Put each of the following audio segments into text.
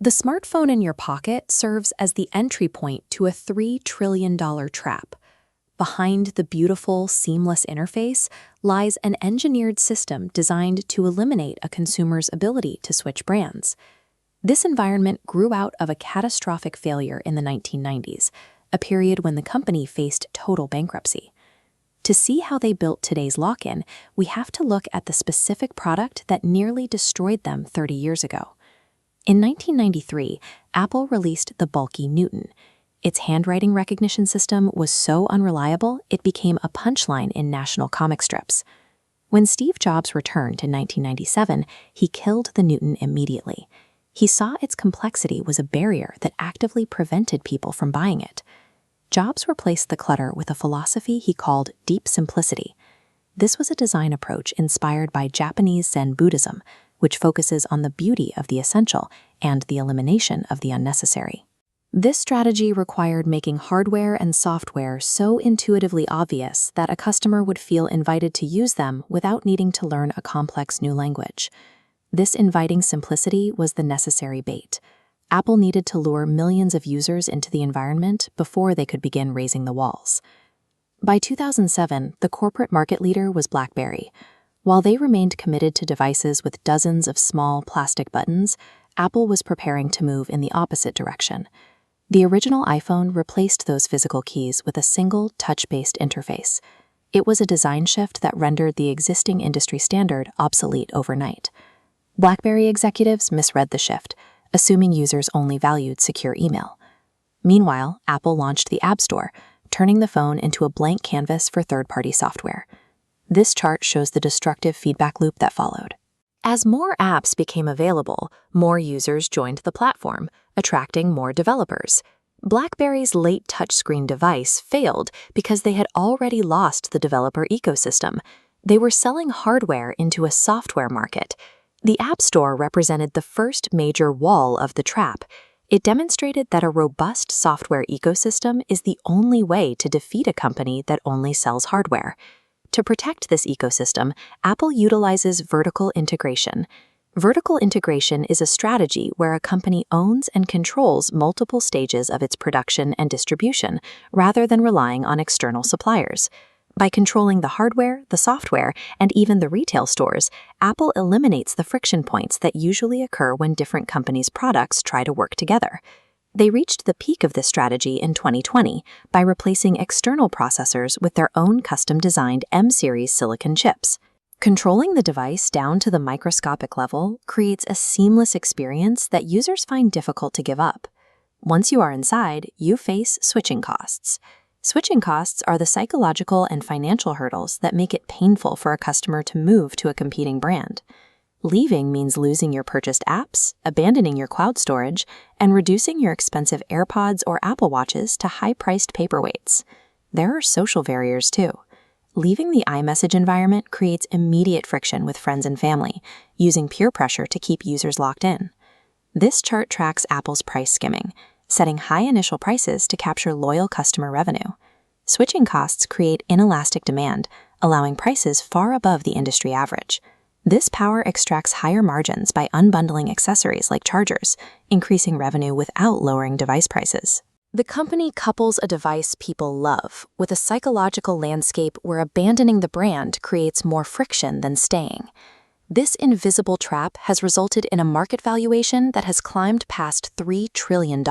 The smartphone in your pocket serves as the entry point to a $3 trillion trap. Behind the beautiful, seamless interface lies an engineered system designed to eliminate a consumer's ability to switch brands. This environment grew out of a catastrophic failure in the 1990s, a period when the company faced total bankruptcy. To see how they built today's lock-in, we have to look at the specific product that nearly destroyed them 30 years ago. In 1993, Apple released the bulky Newton. Its handwriting recognition system was so unreliable it became a punchline in national comic strips. When Steve Jobs returned in 1997, he killed the Newton immediately. He saw its complexity was a barrier that actively prevented people from buying it. Jobs replaced the clutter with a philosophy he called deep simplicity. This was a design approach inspired by Japanese Zen Buddhism, which focuses on the beauty of the essential and the elimination of the unnecessary. This strategy required making hardware and software so intuitively obvious that a customer would feel invited to use them without needing to learn a complex new language. This inviting simplicity was the necessary bait. Apple needed to lure millions of users into the environment before they could begin raising the walls. By 2007, the corporate market leader was BlackBerry. While they remained committed to devices with dozens of small plastic buttons, Apple was preparing to move in the opposite direction. The original iPhone replaced those physical keys with a single touch-based interface. It was a design shift that rendered the existing industry standard obsolete overnight. BlackBerry executives misread the shift, assuming users only valued secure email. Meanwhile, Apple launched the App Store, turning the phone into a blank canvas for third-party software. This chart shows the destructive feedback loop that followed. As more apps became available, more users joined the platform, attracting more developers. BlackBerry's late touchscreen device failed because they had already lost the developer ecosystem. They were selling hardware into a software market. The App Store represented the first major wall of the trap. It demonstrated that a robust software ecosystem is the only way to defeat a company that only sells hardware. To protect this ecosystem, Apple utilizes vertical integration. Vertical integration is a strategy where a company owns and controls multiple stages of its production and distribution, rather than relying on external suppliers. By controlling the hardware, the software, and even the retail stores, Apple eliminates the friction points that usually occur when different companies' products try to work together. They reached the peak of this strategy in 2020 by replacing external processors with their own custom-designed M-series silicon chips. Controlling the device down to the microscopic level creates a seamless experience that users find difficult to give up. Once you are inside, you face switching costs. Switching costs are the psychological and financial hurdles that make it painful for a customer to move to a competing brand. Leaving means losing your purchased apps, abandoning your cloud storage, and reducing your expensive AirPods or Apple Watches to high-priced paperweights. There are social barriers too. Leaving the iMessage environment creates immediate friction with friends and family, using peer pressure to keep users locked in. This chart tracks Apple's price skimming, setting high initial prices to capture loyal customer revenue. Switching costs create inelastic demand, allowing prices far above the industry average. This power extracts higher margins by unbundling accessories like chargers, increasing revenue without lowering device prices. The company couples a device people love with a psychological landscape where abandoning the brand creates more friction than staying. This invisible trap has resulted in a market valuation that has climbed past $3 trillion.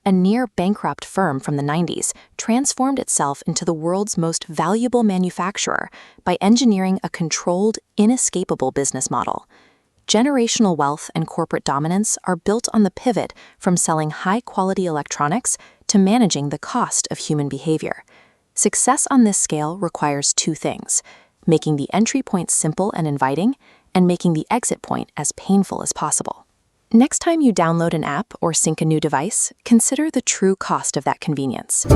A near-bankrupt firm from the 90s transformed itself into the world's most valuable manufacturer by engineering a controlled, inescapable business model. Generational wealth and corporate dominance are built on the pivot from selling high-quality electronics to managing the cost of human behavior. Success on this scale requires two things: making the entry point simple and inviting, and making the exit point as painful as possible. Next time you download an app or sync a new device, consider the true cost of that convenience.